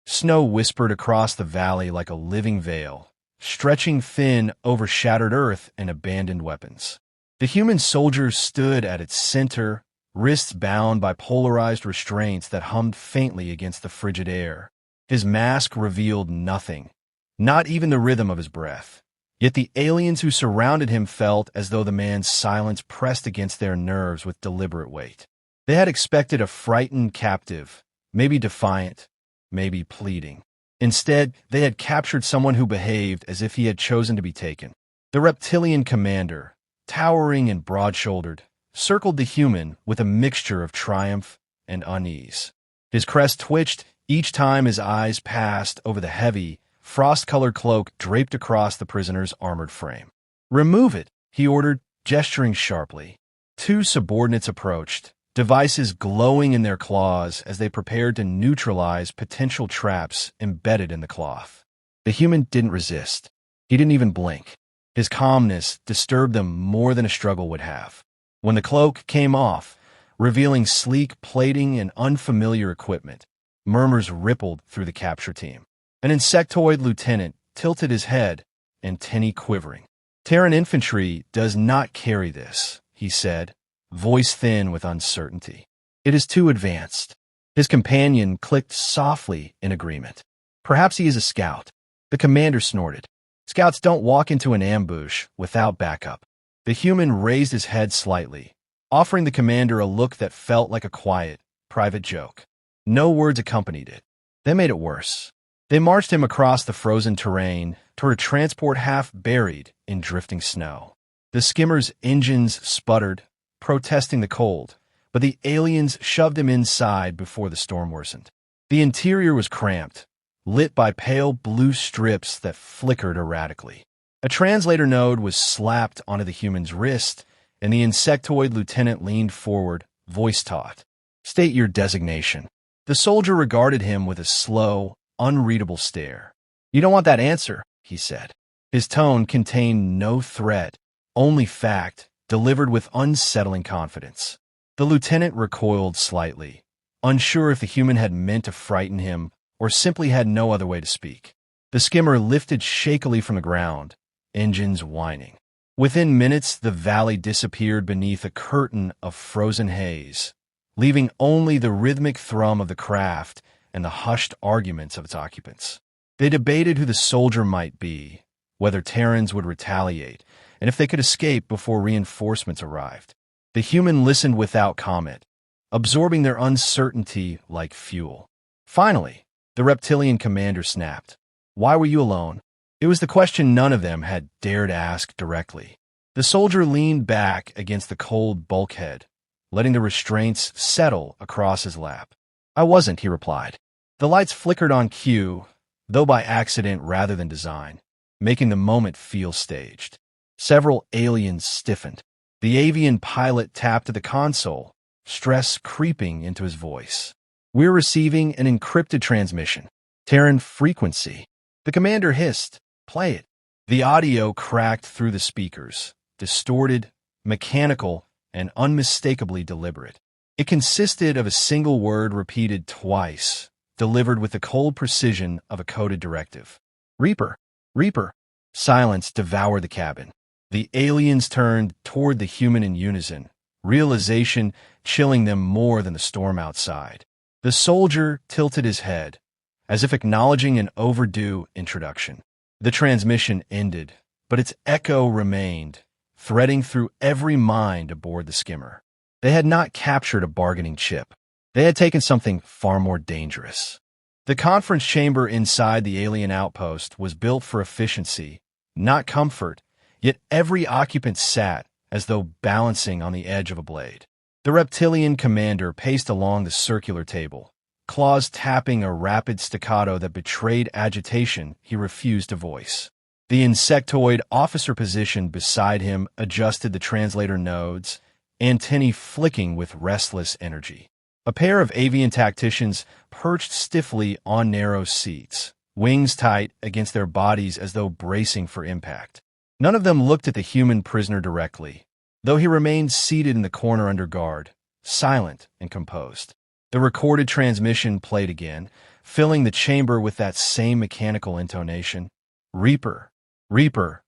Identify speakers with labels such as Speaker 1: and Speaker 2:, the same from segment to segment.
Speaker 1: Snow whispered across the valley like a living veil, stretching thin over shattered earth and abandoned weapons. The human soldier stood at its center, wrists bound by polarized restraints that hummed faintly against the frigid air. His mask revealed nothing, not even the rhythm of his breath. Yet the aliens who surrounded him felt as though the man's silence pressed against their nerves with deliberate weight. They had expected a frightened captive, maybe defiant, maybe pleading. Instead, they had captured someone who behaved as if he had chosen to be taken. The reptilian commander, towering and broad-shouldered, circled the human with a mixture of triumph and unease. His crest twitched each time his eyes passed over the heavy, frost-colored cloak draped across the prisoner's armored frame. "Remove it," he ordered, gesturing sharply. Two subordinates approached, devices glowing in their claws as they prepared to neutralize potential traps embedded in the cloth. The human didn't resist. He didn't even blink. His calmness disturbed them more than a struggle would have. When the cloak came off, revealing sleek plating and unfamiliar equipment, murmurs rippled through the capture team. An insectoid lieutenant tilted his head, antennae quivering. "Terran infantry does not carry this," he said, voice thin with uncertainty. "It is too advanced." His companion clicked softly in agreement. "Perhaps he is a scout." The commander snorted. "Scouts don't walk into an ambush without backup." The human raised his head slightly, offering the commander a look that felt like a quiet, private joke. No words accompanied it. They made it worse. They marched him across the frozen terrain toward a transport half buried in drifting snow. The skimmer's engines sputtered, protesting the cold, but the aliens shoved him inside before the storm worsened. The interior was cramped, lit by pale blue strips that flickered erratically. A translator node was slapped onto the human's wrist, and the insectoid lieutenant leaned forward, voice taut. "State your designation." The soldier regarded him with a slow, unreadable stare. "You don't want that answer," he said. His tone contained no threat, only fact, delivered with unsettling confidence. The lieutenant recoiled slightly, unsure if the human had meant to frighten him or simply had no other way to speak. The skimmer lifted shakily from the ground, engines whining. Within minutes, the valley disappeared beneath a curtain of frozen haze, leaving only the rhythmic thrum of the craft and the hushed arguments of its occupants. They debated who the soldier might be, whether Terrans would retaliate, and if they could escape before reinforcements arrived. The human listened without comment, absorbing their uncertainty like fuel. Finally, the reptilian commander snapped. "Why were you alone?" It was the question none of them had dared ask directly. The soldier leaned back against the cold bulkhead, letting the restraints settle across his lap. "I wasn't," he replied. The lights flickered on cue, though by accident rather than design, making the moment feel staged. Several aliens stiffened. The avian pilot tapped at the console, stress creeping into his voice. "We're receiving an encrypted transmission. Terran frequency." The commander hissed, "Play it." The audio cracked through the speakers, distorted, mechanical, and unmistakably deliberate. It consisted of a single word repeated twice, delivered with the cold precision of a coded directive. "Reaper! Reaper!" Silence devoured the cabin. The aliens turned toward the human in unison, realization chilling them more than the storm outside. The soldier tilted his head, as if acknowledging an overdue introduction. The transmission ended, but its echo remained, threading through every mind aboard the skimmer. They had not captured a bargaining chip. They had taken something far more dangerous. The conference chamber inside the alien outpost was built for efficiency, not comfort, yet every occupant sat as though balancing on the edge of a blade. The reptilian commander paced along the circular table, claws tapping a rapid staccato that betrayed agitation he refused to voice. The insectoid officer positioned beside him adjusted the translator nodes, antennae flicking with restless energy. A pair of avian tacticians perched stiffly on narrow seats, wings tight against their bodies as though bracing for impact. None of them looked at the human prisoner directly, though he remained seated in the corner under guard, silent and composed. The recorded transmission played again, filling the chamber with that same mechanical intonation. Reaper, Reaper.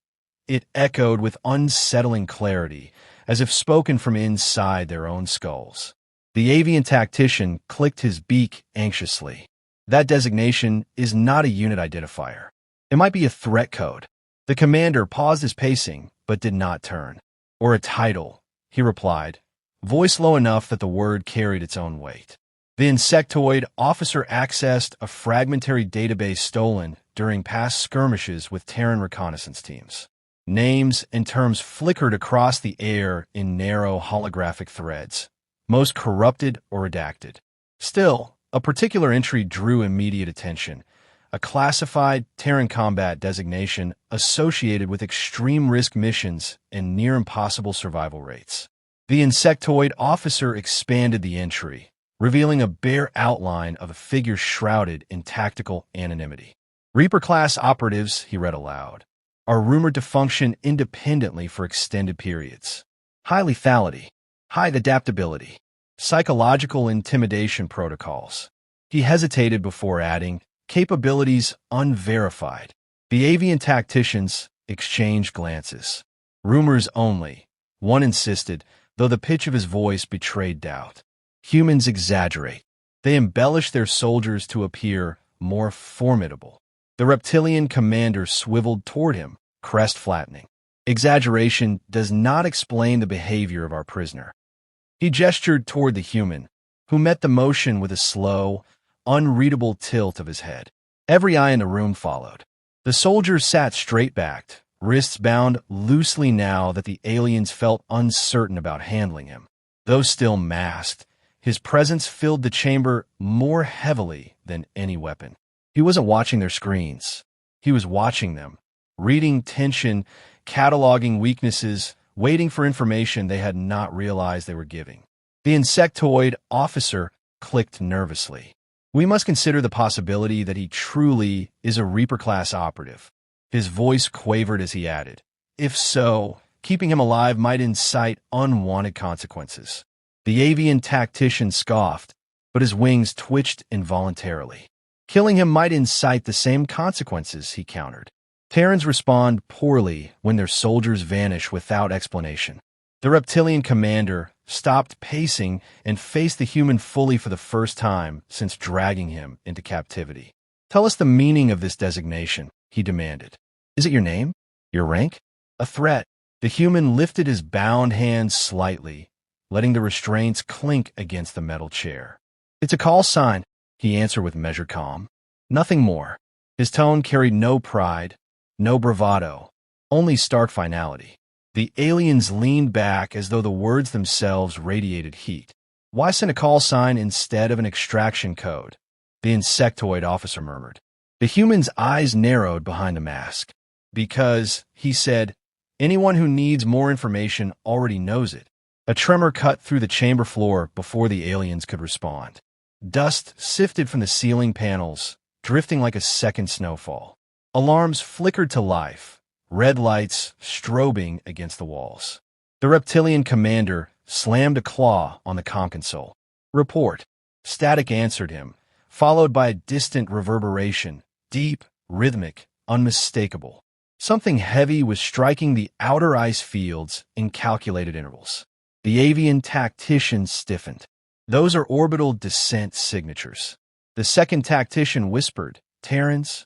Speaker 1: It echoed with unsettling clarity, as if spoken from inside their own skulls. The avian tactician clicked his beak anxiously. That designation is not a unit identifier. It might be a threat code. The commander paused his pacing, but did not turn. Or a title, he replied, voice low enough that the word carried its own weight. The insectoid officer accessed a fragmentary database stolen during past skirmishes with Terran reconnaissance teams. Names and terms flickered across the air in narrow holographic threads, most corrupted or redacted. Still, a particular entry drew immediate attention, a classified Terran combat designation associated with extreme risk missions and near-impossible survival rates. The insectoid officer expanded the entry, revealing a bare outline of a figure shrouded in tactical anonymity. Reaper-class operatives, he read aloud, are rumored to function independently for extended periods. High lethality, high adaptability, psychological intimidation protocols. He hesitated before adding, capabilities unverified. The avian tacticians exchanged glances. Rumors only, one insisted, though the pitch of his voice betrayed doubt. Humans exaggerate. They embellish their soldiers to appear more formidable. The reptilian commander swiveled toward him, crest flattening. Exaggeration does not explain the behavior of our prisoner. He gestured toward the human, who met the motion with a slow, unreadable tilt of his head. Every eye in the room followed. The soldier sat straight-backed, wrists bound loosely now that the aliens felt uncertain about handling him. Though still masked, his presence filled the chamber more heavily than any weapon. He wasn't watching their screens. He was watching them, reading tension, cataloging weaknesses, waiting for information they had not realized they were giving. The insectoid officer clicked nervously. We must consider the possibility that he truly is a Reaper-class operative. His voice quavered as he added, if so, keeping him alive might incite unwanted consequences. The avian tactician scoffed, but his wings twitched involuntarily. Killing him might incite the same consequences, he countered. Terrans respond poorly when their soldiers vanish without explanation. The reptilian commander stopped pacing and faced the human fully for the first time since dragging him into captivity. Tell us the meaning of this designation, he demanded. Is it your name? Your rank? A threat. The human lifted his bound hands slightly, letting the restraints clink against the metal chair. It's a call sign, he answered with measured calm. Nothing more. His tone carried no pride, no bravado, only stark finality. The aliens leaned back as though the words themselves radiated heat. Why send a call sign instead of an extraction code? The insectoid officer murmured. The human's eyes narrowed behind the mask. Because, he said, anyone who needs more information already knows it. A tremor cut through the chamber floor before the aliens could respond. Dust sifted from the ceiling panels, drifting like a second snowfall. Alarms flickered to life, red lights strobing against the walls. The reptilian commander slammed a claw on the comm console. Report. Static answered him, followed by a distant reverberation, deep, rhythmic, unmistakable. Something heavy was striking the outer ice fields in calculated intervals. The avian tactician stiffened. Those are orbital descent signatures. The second tactician whispered, Terrans?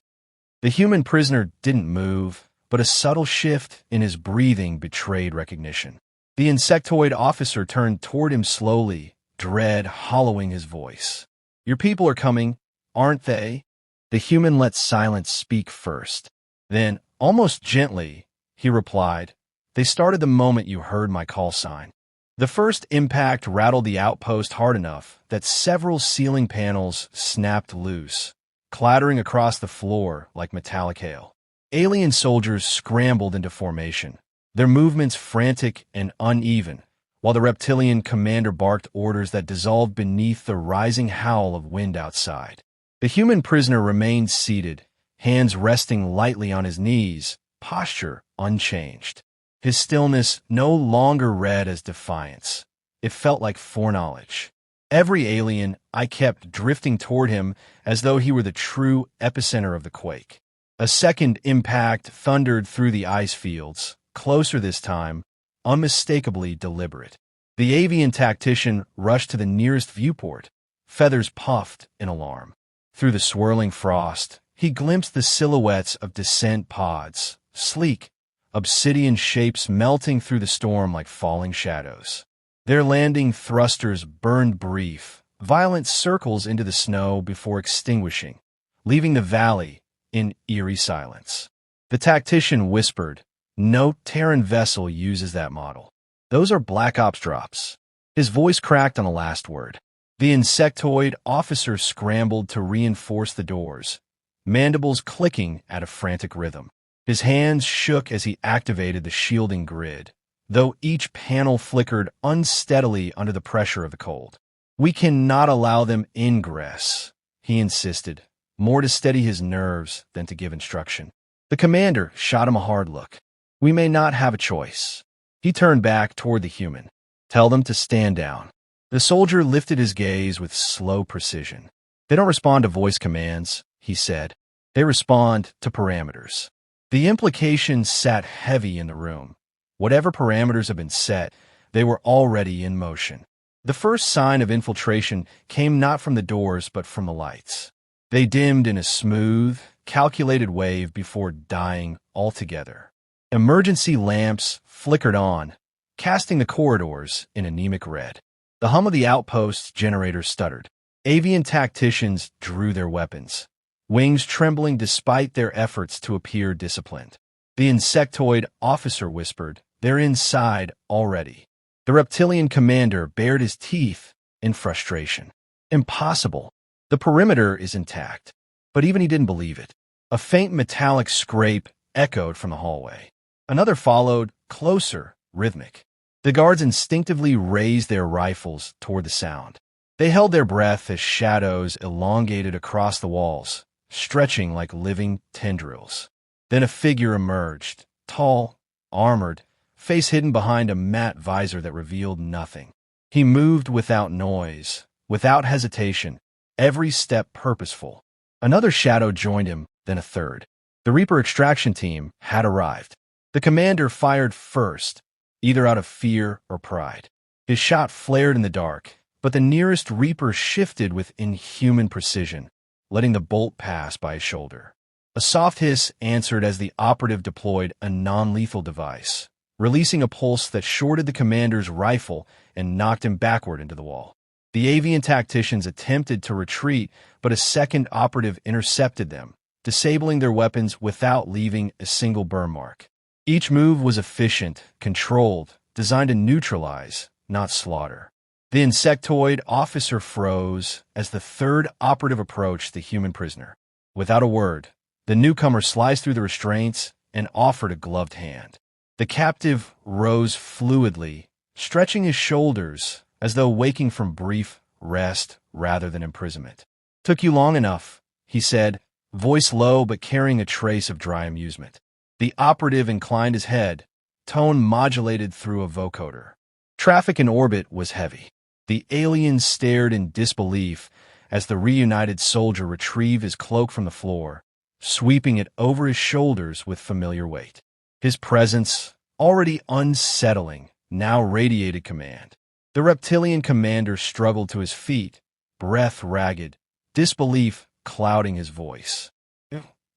Speaker 1: The human prisoner didn't move, but a subtle shift in his breathing betrayed recognition. The insectoid officer turned toward him slowly, dread hollowing his voice. Your people are coming, aren't they? The human let silence speak first. Then, almost gently, he replied, they started the moment you heard my call sign. The first impact rattled the outpost hard enough that several ceiling panels snapped loose, clattering across the floor like metallic hail. Alien soldiers scrambled into formation, their movements frantic and uneven, while the reptilian commander barked orders that dissolved beneath the rising howl of wind outside. The human prisoner remained seated, hands resting lightly on his knees, posture unchanged. His stillness no longer read as defiance. It felt like foreknowledge. Every alien, I kept drifting toward him as though he were the true epicenter of the quake. A second impact thundered through the ice fields, closer this time, unmistakably deliberate. The avian tactician rushed to the nearest viewport, feathers puffed in alarm. Through the swirling frost, he glimpsed the silhouettes of descent pods, sleek, obsidian shapes melting through the storm like falling shadows. Their landing thrusters burned brief, violent circles into the snow before extinguishing, leaving the valley in eerie silence. The tactician whispered, "No Terran vessel uses that model. Those are Black Ops drops." His voice cracked on the last word. The insectoid officer scrambled to reinforce the doors, mandibles clicking at a frantic rhythm. His hands shook as he activated the shielding grid, though each panel flickered unsteadily under the pressure of the cold. "We cannot allow them ingress," he insisted, more to steady his nerves than to give instruction. The commander shot him a hard look. "We may not have a choice." He turned back toward the human. "Tell them to stand down." The soldier lifted his gaze with slow precision. "They don't respond to voice commands," he said. "They respond to parameters." The implication sat heavy in the room. Whatever parameters had been set, they were already in motion. The first sign of infiltration came not from the doors but from the lights. They dimmed in a smooth, calculated wave before dying altogether. Emergency lamps flickered on, casting the corridors in anemic red. The hum of the outpost generator stuttered. Avian tacticians drew their weapons, wings trembling despite their efforts to appear disciplined. The insectoid officer whispered, "They're inside already." The reptilian commander bared his teeth in frustration. "Impossible. The perimeter is intact." But even he didn't believe it. A faint metallic scrape echoed from the hallway. Another followed, closer, rhythmic. The guards instinctively raised their rifles toward the sound. They held their breath as shadows elongated across the walls, stretching like living tendrils. Then a figure emerged, tall, armored, face hidden behind a matte visor that revealed nothing. He moved without noise, without hesitation, every step purposeful. Another shadow joined him, then a third. The Reaper extraction team had arrived. The commander fired first, either out of fear or pride. His shot flared in the dark, but the nearest Reaper shifted with inhuman precision, letting the bolt pass by his shoulder. A soft hiss answered as the operative deployed a non-lethal device, releasing a pulse that shorted the commander's rifle and knocked him backward into the wall. The avian tacticians attempted to retreat, but a second operative intercepted them, disabling their weapons without leaving a single burn mark. Each move was efficient, controlled, designed to neutralize, not slaughter. The insectoid officer froze as the third operative approached the human prisoner. Without a word, the newcomer sliced through the restraints and offered a gloved hand. The captive rose fluidly, stretching his shoulders as though waking from brief rest rather than imprisonment. "Took you long enough," he said, voice low but carrying a trace of dry amusement. The operative inclined his head, tone modulated through a vocoder. Traffic in orbit was heavy. The alien stared in disbelief as the reunited soldier retrieved his cloak from the floor, sweeping it over his shoulders with familiar weight. His presence, already unsettling, now radiated command. The reptilian commander struggled to his feet, breath ragged, disbelief clouding his voice.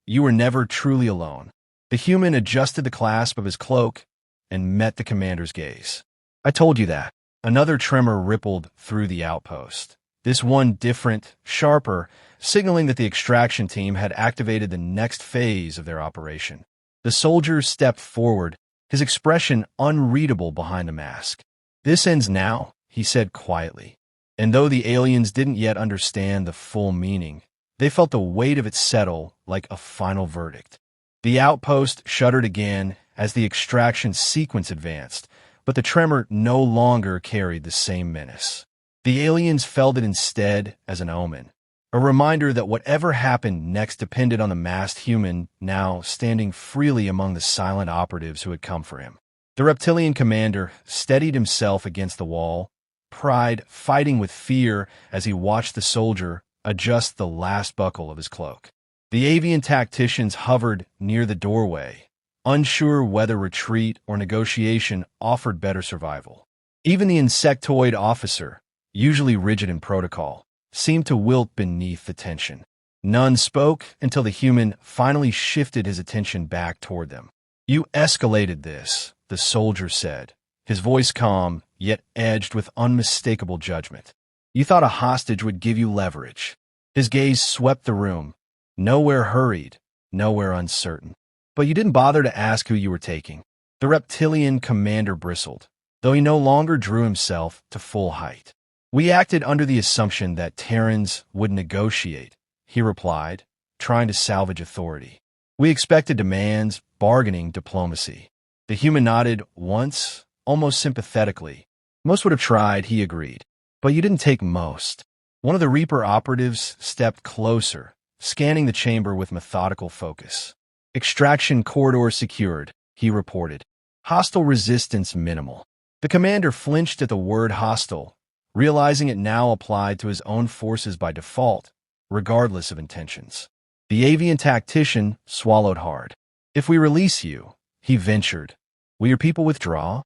Speaker 1: "You were never truly alone." The human adjusted the clasp of his cloak and met the commander's gaze. "I told you that." Another tremor rippled through the outpost, this one different, sharper, signaling that the extraction team had activated the next phase of their operation. The soldier stepped forward, his expression unreadable behind the mask. "This ends now," he said quietly. And though the aliens didn't yet understand the full meaning, they felt the weight of it settle like a final verdict. The outpost shuddered again as the extraction sequence advanced, but the tremor no longer carried the same menace. The aliens felt it instead as an omen, a reminder that whatever happened next depended on the masked human now standing freely among the silent operatives who had come for him. The reptilian commander steadied himself against the wall, pride fighting with fear as he watched the soldier adjust the last buckle of his cloak. The avian tacticians hovered near the doorway, unsure whether retreat or negotiation offered better survival. Even the insectoid officer, usually rigid in protocol, seemed to wilt beneath the tension. None spoke until the human finally shifted his attention back toward them. "You escalated this," the soldier said, his voice calm, yet edged with unmistakable judgment. "You thought a hostage would give you leverage." His gaze swept the room, nowhere hurried, nowhere uncertain. "But you didn't bother to ask who you were taking." The reptilian commander bristled, though he no longer drew himself to full height. "We acted under the assumption that Terrans would negotiate," he replied, trying to salvage authority. "We expected demands, bargaining, diplomacy." The human nodded once, almost sympathetically. "Most would have tried," he agreed. "But you didn't take most." One of the Reaper operatives stepped closer, scanning the chamber with methodical focus. "Extraction corridor secured," he reported. "Hostile resistance minimal." The commander flinched at the word hostile, realizing it now applied to his own forces by default, regardless of intentions. The avian tactician swallowed hard. "If we release you," he ventured, "will your people withdraw?"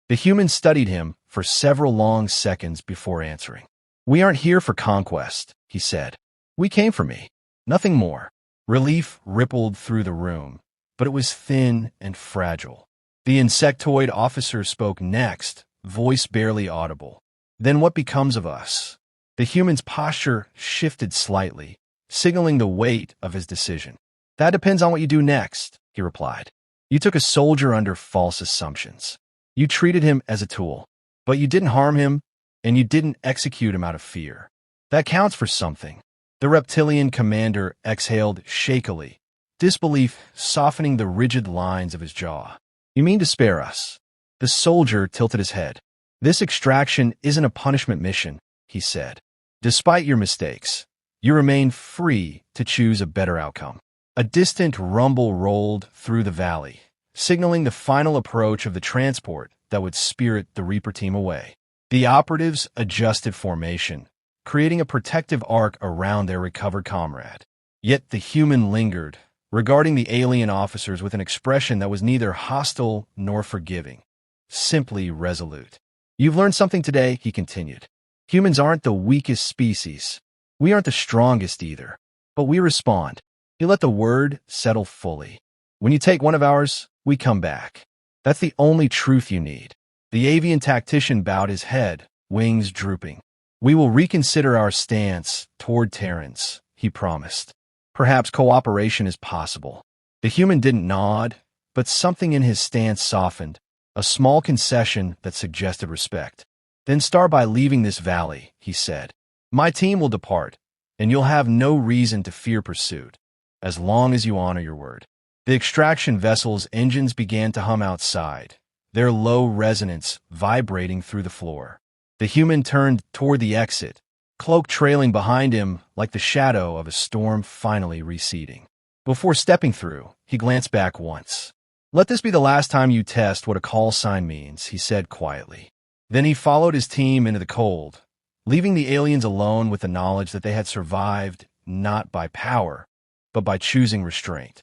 Speaker 1: The human studied him for several long seconds before answering. "We aren't here for conquest," he said. "We came for me. Nothing more." Relief rippled through the room, but it was thin and fragile. The insectoid officer spoke next, voice barely audible. "Then what becomes of us?" The human's posture shifted slightly, signaling the weight of his decision. "That depends on what you do next," he replied. "You took a soldier under false assumptions. You treated him as a tool, but you didn't harm him, and you didn't execute him out of fear. That counts for something." The reptilian commander exhaled shakily, disbelief softening the rigid lines of his jaw. "You mean to spare us?" The soldier tilted his head. "This extraction isn't a punishment mission," he said. "Despite your mistakes, you remain free to choose a better outcome." A distant rumble rolled through the valley, signaling the final approach of the transport that would spirit the Reaper team away. The operatives adjusted formation, creating a protective arc around their recovered comrade. Yet the human lingered, regarding the alien officers with an expression that was neither hostile nor forgiving, simply resolute. "You've learned something today," he continued. "Humans aren't the weakest species. We aren't the strongest either. But we respond." He let the word settle fully. "When you take one of ours, we come back. That's the only truth you need." The avian tactician bowed his head, wings drooping. "We will reconsider our stance toward Terrans," he promised. "Perhaps cooperation is possible." The human didn't nod, but something in his stance softened, a small concession that suggested respect. "Then start by leaving this valley," he said. "My team will depart, and you'll have no reason to fear pursuit, as long as you honor your word." The extraction vessel's engines began to hum outside, their low resonance vibrating through the floor. The human turned toward the exit, cloak trailing behind him like the shadow of a storm finally receding. Before stepping through, he glanced back once. "Let this be the last time you test what a call sign means," he said quietly. Then he followed his team into the cold, leaving the aliens alone with the knowledge that they had survived not by power, but by choosing restraint.